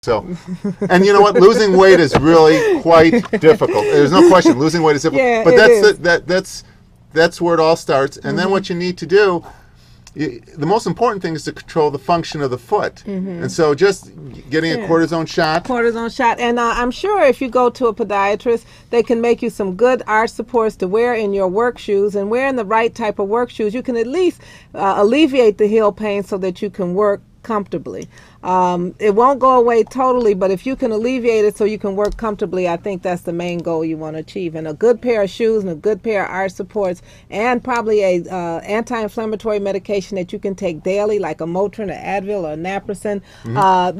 So, and you know what? Losing weight is really quite difficult. There's no question. Losing weight is difficult. Yeah, but that's where it all starts. And then what you need to do, the most important thing is to control the function of the foot. And so just getting a cortisone shot. And I'm sure if you go to a podiatrist, they can make you some good arch supports to wear in your work shoes. And wearing the right type of work shoes, you can at least alleviate the heel pain so that you can work comfortably. It won't go away totally, but if you can alleviate it so you can work comfortably, I think that's the main goal you want to achieve. And a good pair of shoes and a good pair of arch supports and probably a anti-inflammatory medication that you can take daily, like a Motrin, an Advil, or a Naproxen.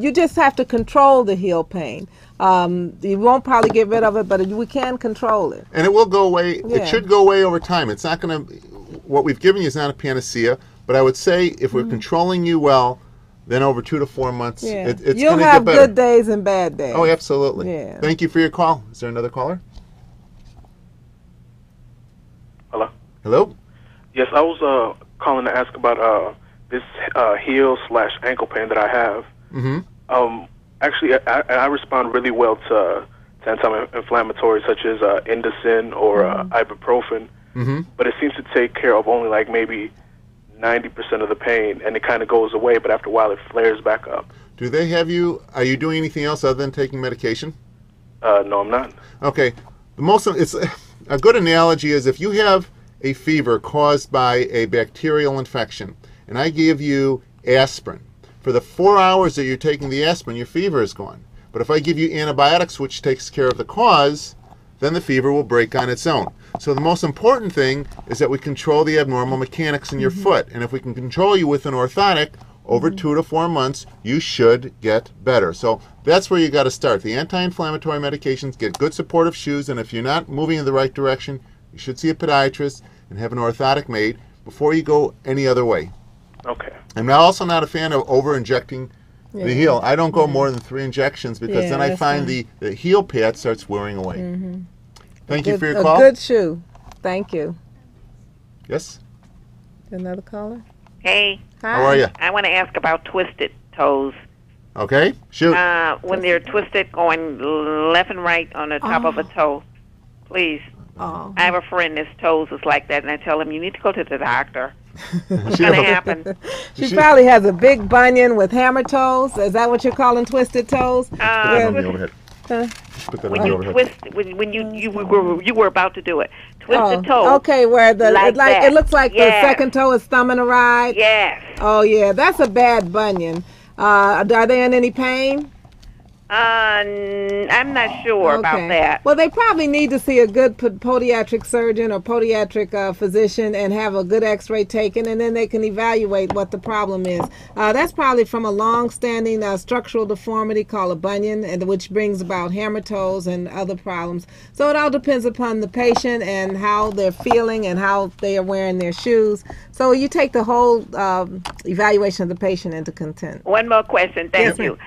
You just have to control the heel pain. You won't probably get rid of it, but we can control it. And it will go away. It should go away over time. It's not going to, what we've given you is not a panacea, but I would say if we're controlling you well, then over 2 to 4 months, it's going to get better. You'll have good days and bad days. Oh, absolutely. Yeah. Thank you for your call. Is there another caller? Hello? Hello? Yes, I was calling to ask about this heel/ankle pain that I have. Actually, I respond really well to anti-inflammatories such as Indocin or ibuprofen, but it seems to take care of only like maybe 90% of the pain, and it kind of goes away, but after a while it flares back up. Do they have you, are you doing anything else other than taking medication? No, I'm not. Okay. It's a good analogy is if you have a fever caused by a bacterial infection, and I give you aspirin, for the 4 hours that you're taking the aspirin, your fever is gone. But if I give you antibiotics, which takes care of the cause, then the fever will break on its own. So the most important thing is that we control the abnormal mechanics in your foot. And if we can control you with an orthotic, over 2 to 4 months, you should get better. So that's where you got to start. The anti-inflammatory medications, get good supportive shoes, and if you're not moving in the right direction, you should see a podiatrist and have an orthotic made before you go any other way. Okay. I'm also not a fan of over-injecting the heel. I don't go more than 3 injections because then I find the heel pad starts wearing away. Thank you for your call. A good shoe. Thank you. Yes? Another caller? Hey. Hi. How are you? I want to ask about twisted toes. Okay. Shoot. When they're twisted going left and right on the top of a toe. Please. I have a friend whose toes is like that, and I tell him, you need to go to the doctor. What's going to happen? She probably has a big bunion with hammer toes. Is that what you're calling twisted toes? When you twist, when you were about to do it, twist the toe. Okay, where it looks like the second toe is thumbing a ride. Yes. Oh yeah, that's a bad bunion. Are they in any pain? I'm not sure about that. Well, they probably need to see a good podiatric surgeon or podiatric physician and have a good x-ray taken, and then they can evaluate what the problem is. That's probably from a long-standing structural deformity called a bunion, which brings about hammer toes and other problems. So it all depends upon the patient and how they're feeling and how they are wearing their shoes. So you take the whole evaluation of the patient into content. One more question. Thank you.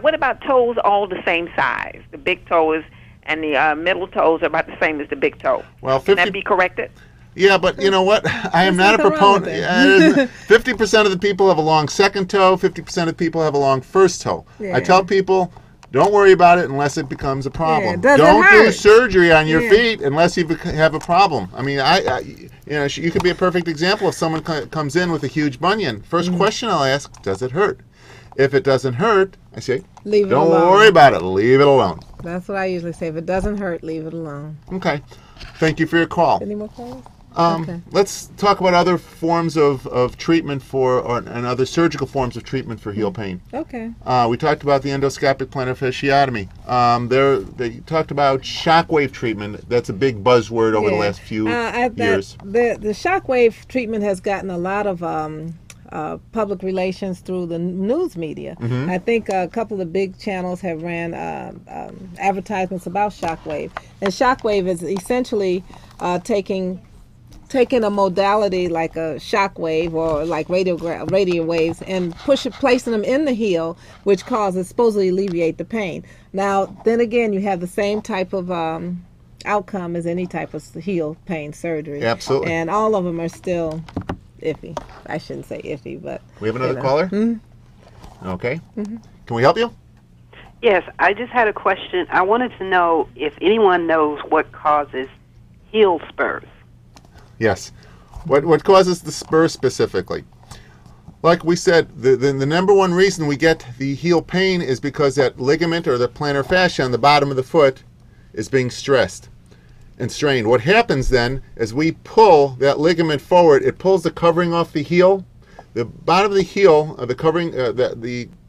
What about toes all the same size? The big toes and the middle toes are about the same as the big toe. Well, can that be corrected? Yeah, but you know what? I am not a proponent. 50% of the people have a long second toe. 50% of people have a long first toe. I tell people, don't worry about it unless it becomes a problem. Don't do surgery on your feet unless you have a problem. I mean, you could be a perfect example if someone comes in with a huge bunion. First question I'll ask, does it hurt? If it doesn't hurt, I say, don't worry about it. Leave it alone. That's what I usually say. If it doesn't hurt, leave it alone. Okay. Thank you for your call. Any more calls? Let's talk about other forms of treatment and other surgical forms of treatment for heel pain. Okay. We talked about the endoscopic plantar fasciotomy. They talked about shockwave treatment. That's a big buzzword over the last few years. The shockwave treatment has gotten a lot of public relations through the news media. I think a couple of the big channels have ran advertisements about shockwave. And shockwave is essentially taking a modality like a shock wave or like radio waves and placing them in the heel, which supposedly alleviate the pain. Now, then again, you have the same type of outcome as any type of heel pain surgery. Absolutely. And all of them are still iffy. I shouldn't say iffy, but... We have another caller? Okay. Can we help you? Yes, I just had a question. I wanted to know if anyone knows what causes heel spurs. Yes. What causes the spur specifically? Like we said, the number one reason we get the heel pain is because that ligament or the plantar fascia on the bottom of the foot is being stressed and strained. What happens then is we pull that ligament forward. It pulls the covering off the heel. The bottom of the heel, the covering,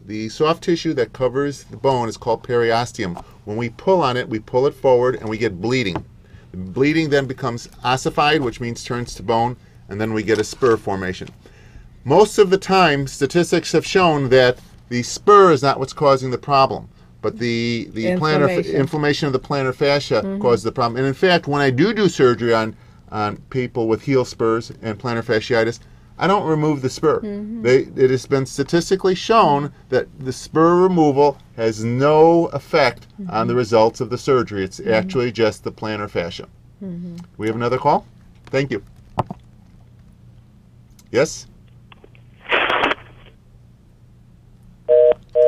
the soft tissue that covers the bone is called periosteum. When we pull on it, we pull it forward and we get bleeding. The bleeding then becomes ossified, which means turns to bone, and then we get a spur formation. Most of the time, statistics have shown that the spur is not what's causing the problem, but the inflammation of the plantar fascia causes the problem. And in fact, when I do surgery on people with heel spurs and plantar fasciitis, I don't remove the spur. It has been statistically shown that the spur removal has no effect on the results of the surgery. It's actually just the plantar fascia. We have another call? Thank you. Yes?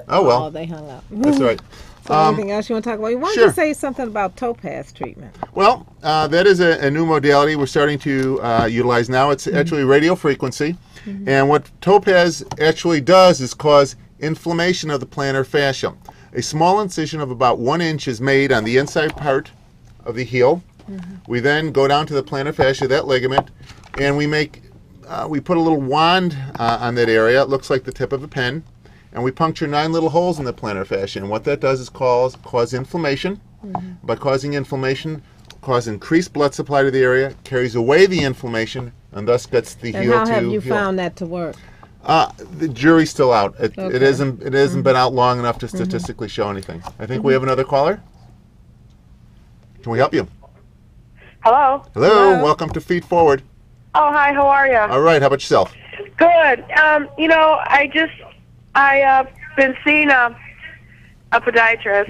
Oh, well. Oh, they hung up. That's all right. So anything else you want to talk about? You wanted sure. to say something about topaz treatment. Well, that is a new modality we're starting to utilize now. It's actually radio frequency. And what topaz actually does is cause inflammation of the plantar fascia. A small incision of about 1 inch is made on the inside part of the heel. We then go down to the plantar fascia, that ligament, and we put a little wand on that area. It looks like the tip of a pen. And we puncture 9 little holes in the plantar fascia. And what that does is cause inflammation. By causing inflammation, cause increased blood supply to the area, carries away the inflammation, and thus gets the heel to heal. And how have you found that to work? The jury's still out. It hasn't been out long enough to statistically show anything. I think we have another caller. Can we help you? Hello. Hello. Welcome to Feet Forward. Oh, hi. How are you? All right. How about yourself? Good. I've been seeing a podiatrist,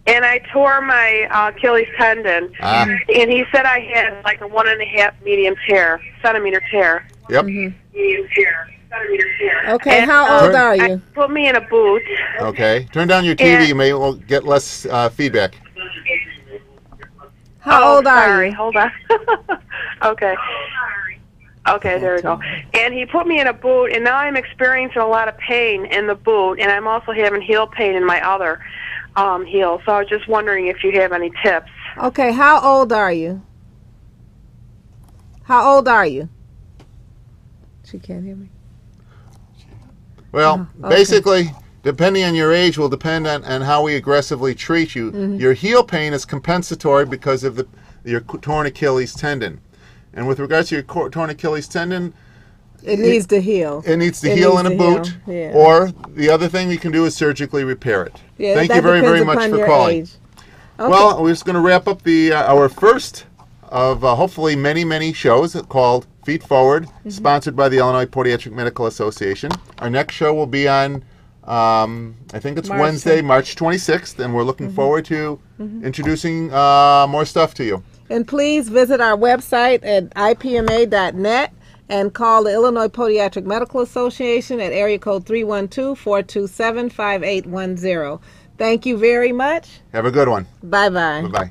and I tore my Achilles tendon, and he said I had like a 1.5 centimeter tear. Yep. Medium tear. Okay, and, how old are you? Put me in a boot. Okay. Turn down your TV. You may get less feedback. How old are you? Hold on. Okay. Okay, there we go. And he put me in a boot, and now I'm experiencing a lot of pain in the boot, and I'm also having heel pain in my other heel. So I was just wondering if you have any tips. Okay, how old are you? How old are you? She can't hear me. Well, basically, depending on your age will depend on how we aggressively treat you. Your heel pain is compensatory because of your torn Achilles tendon. And with regards to your torn Achilles tendon, it needs to heal. It needs to heal in a boot. Yeah. Or the other thing we can do is surgically repair it. Yeah, Thank you very, very much for calling. Okay. Well, we're just going to wrap up our first of hopefully many, many shows called Feet Forward, sponsored by the Illinois Podiatric Medical Association. Our next show will be on, I think it's Wednesday, March 26th, and we're looking forward to introducing more stuff to you. And please visit our website at IPMA.net and call the Illinois Podiatric Medical Association at area code 312-427-5810. Thank you very much. Have a good one. Bye-bye. Bye-bye.